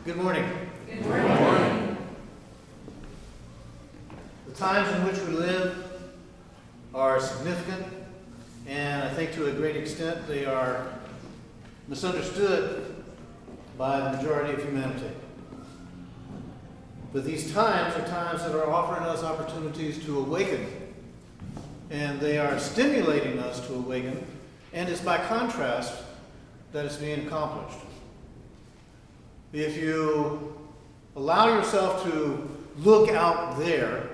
Good morning. Good morning. The times in which we live are significant, and I think to a great extent they are misunderstood by the majority of humanity. But these times are times that are offering us opportunities to awaken, and they are stimulating us to awaken, and it's by contrast that it's being accomplished. If you allow yourself to look out there,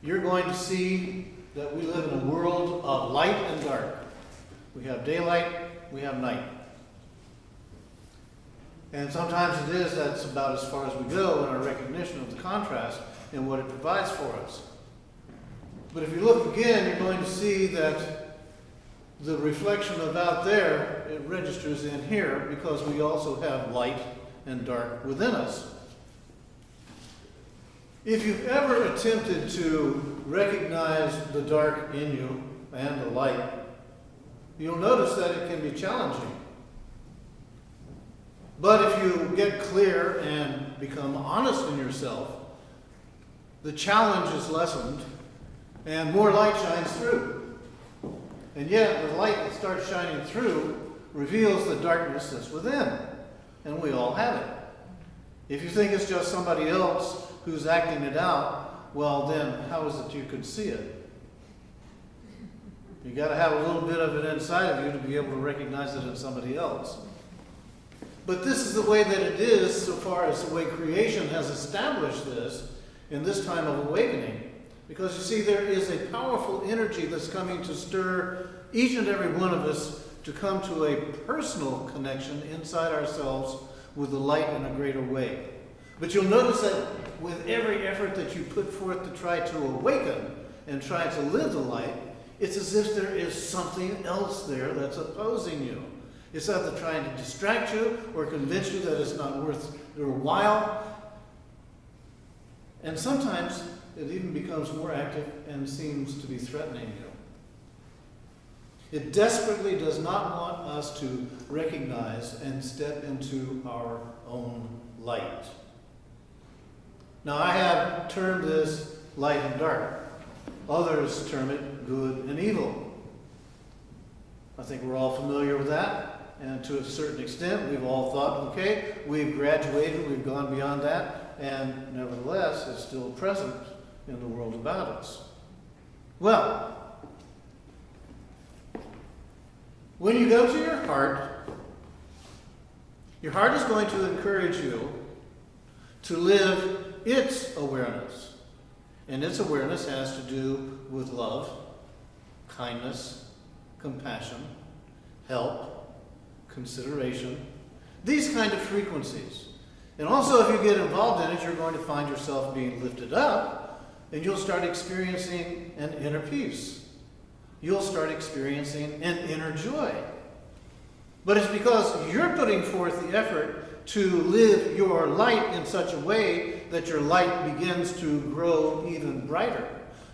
you're going to see that we live in a world of light and dark. We have daylight, we have night. And sometimes that's about as far as we go in our recognition of the contrast and what it provides for us. But if you look again, you're going to see that the reflection of out there, it registers in here because we also have light and dark within us. If you've ever attempted to recognize the dark in you and the light, you'll notice that it can be challenging. But if you get clear and become honest in yourself, the challenge is lessened and more light shines through. And yet, the light that starts shining through reveals the darkness that's within. And we all have it. If you think it's just somebody else who's acting it out, well then, how is it you could see it? You got to have a little bit of it inside of you to be able to recognize it in somebody else. But this is the way that it is so far as the way creation has established this in this time of awakening. Because you see, there is a powerful energy that's coming to stir each and every one of us to come to a personal connection inside ourselves with the light in a greater way. But you'll notice that with every effort that you put forth to try to awaken and try to live the light, it's as if there is something else there that's opposing you. It's either trying to distract you or convince you that it's not worth your while. And sometimes it even becomes more active and seems to be threatening you. It desperately does not want us to recognize and step into our own light. Now, I have termed this light and dark. Others term it good and evil. I think we're all familiar with that. And to a certain extent, we've all thought, okay, we've graduated, we've gone beyond that, and nevertheless, it's still present in the world about us. Well, when you go to your heart is going to encourage you to live its awareness. And its awareness has to do with love, kindness, compassion, help, consideration, these kind of frequencies. And also, if you get involved in it, you're going to find yourself being lifted up, and you'll start experiencing an inner peace. You'll start experiencing an inner joy. But it's because you're putting forth the effort to live your light in such a way that your light begins to grow even brighter.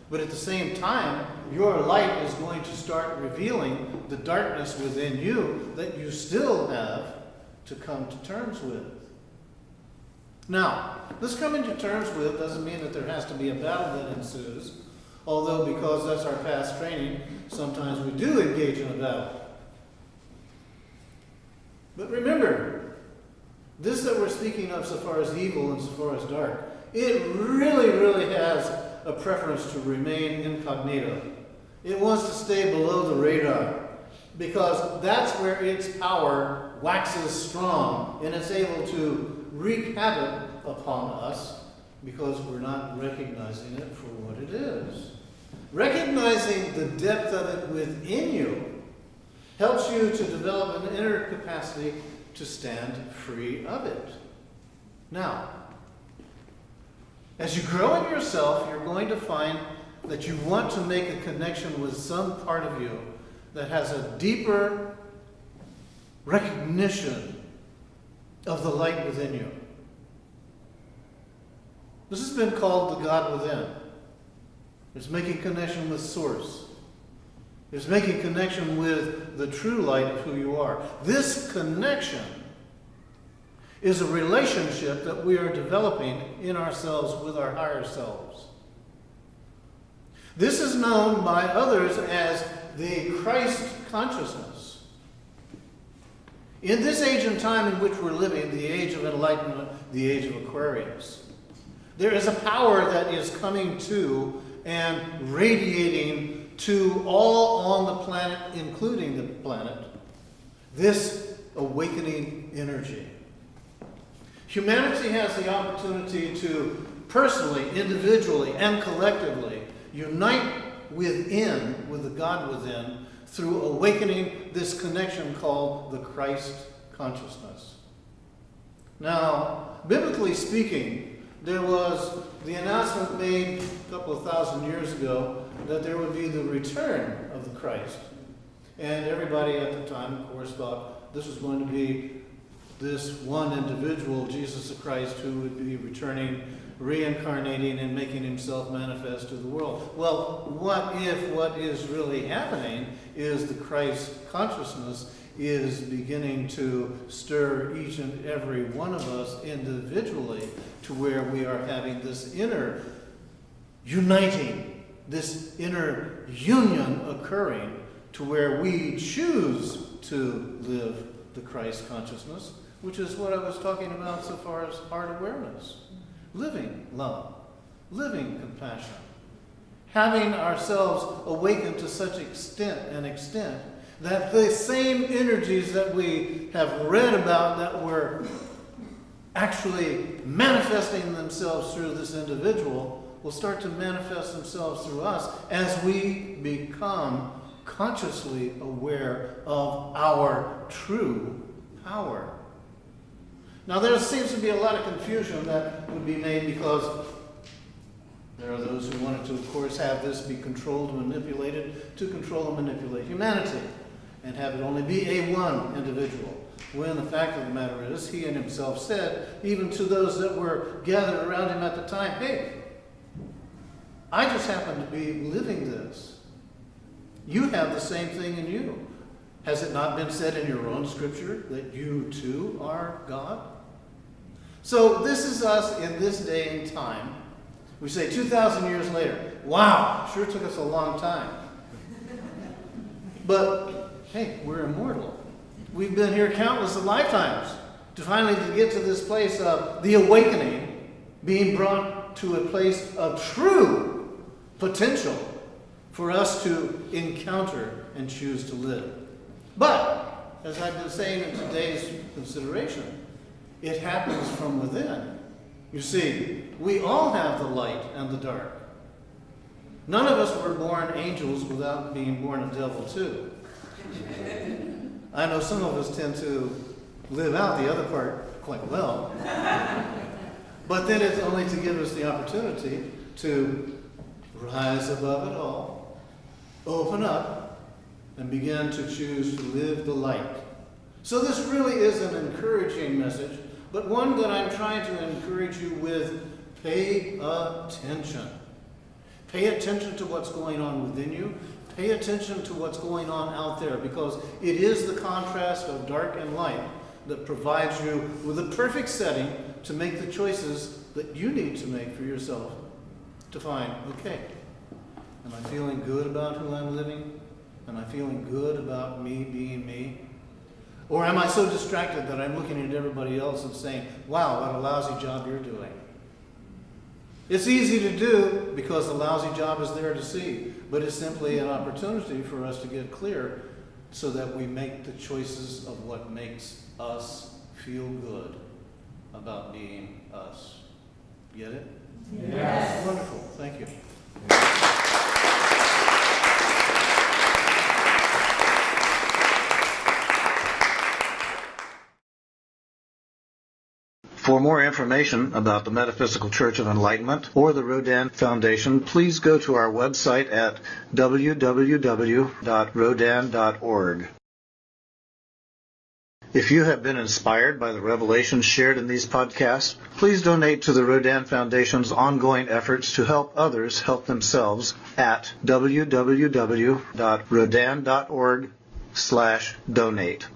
But at the same time, your light is going to start revealing the darkness within you that you still have to come to terms with. Now, this coming to terms with doesn't mean that there has to be a battle that ensues, although because that's our past training, sometimes we do engage in a battle. But remember, this that we're speaking of so far as evil and so far as dark, it really has a preference to remain incognito. It wants to stay below the radar because that's where its power waxes strong and it's able to wreak havoc upon us because we're not recognizing it for what it is. Recognizing the depth of it within you helps you to develop an inner capacity to stand free of it. Now, as you grow in yourself, you're going to find that you want to make a connection with some part of you that has a deeper recognition of the light within you. This has been called the God within. It's making connection with Source. It's making connection with the true light of who you are. This connection is a relationship that we are developing in ourselves with our higher selves. This is known by others as the Christ consciousness. In this age and time in which we're living, the age of enlightenment, the age of Aquarius, there is a power that is coming to and radiating to all on the planet, including the planet, this awakening energy. Humanity has the opportunity to personally, individually, and collectively unite within, with the God within, through awakening this connection called the Christ consciousness. Now, biblically speaking, there was the announcement made a couple of thousand years ago that there would be the return of the Christ. And everybody at the time, of course, thought this was going to be this one individual, Jesus Christ, who would be returning, reincarnating, and making himself manifest to the world. Well, what if what is really happening is the Christ consciousness is beginning to stir each and every one of us individually to where we are having this inner uniting, this inner union occurring to where we choose to live the Christ consciousness, which is what I was talking about so far as heart awareness. Living love, living compassion, having ourselves awakened to such extent that the same energies that we have read about that were actually manifesting themselves through this individual will start to manifest themselves through us as we become consciously aware of our true power. Now, there seems to be a lot of confusion that would be made because there are those who wanted to, of course, have this be controlled and manipulated to control and manipulate humanity and have it only be a one individual. When the fact of the matter is, he and himself said, even to those that were gathered around him at the time, hey, I just happen to be living this. You have the same thing in you. Has it not been said in your own scripture that you too are God? So this is us in this day and time. We say 2,000 years later, wow, sure took us a long time. But hey, we're immortal. We've been here countless of lifetimes to finally get to this place of the awakening, being brought to a place of true potential for us to encounter and choose to live. But, as I've been saying in today's consideration, it happens from within. You see, we all have the light and the dark. None of us were born angels without being born a devil too. I know some of us tend to live out the other part quite well. But then it's only to give us the opportunity to rise above it all, open up, and begin to choose to live the light. So this really is an encouraging message, but one that I'm trying to encourage you with. Pay attention. Pay attention to what's going on within you. Pay attention to what's going on out there, because it is the contrast of dark and light that provides you with a perfect setting to make the choices that you need to make for yourself to find, okay, am I feeling good about who I'm living? Am I feeling good about me being me? Or am I so distracted that I'm looking at everybody else and saying, wow, what a lousy job you're doing? It's easy to do because the lousy job is there to see, but it's simply an opportunity for us to get clear so that we make the choices of what makes us feel good about being us. Get it? Yes. Wonderful. Thank you. For more information about the Metaphysical Church of Enlightenment or the Rodin Foundation, please go to our website at www.rodin.org. If you have been inspired by the revelations shared in these podcasts, please donate to the Rodin Foundation's ongoing efforts to help others help themselves at www.rodin.org/donate.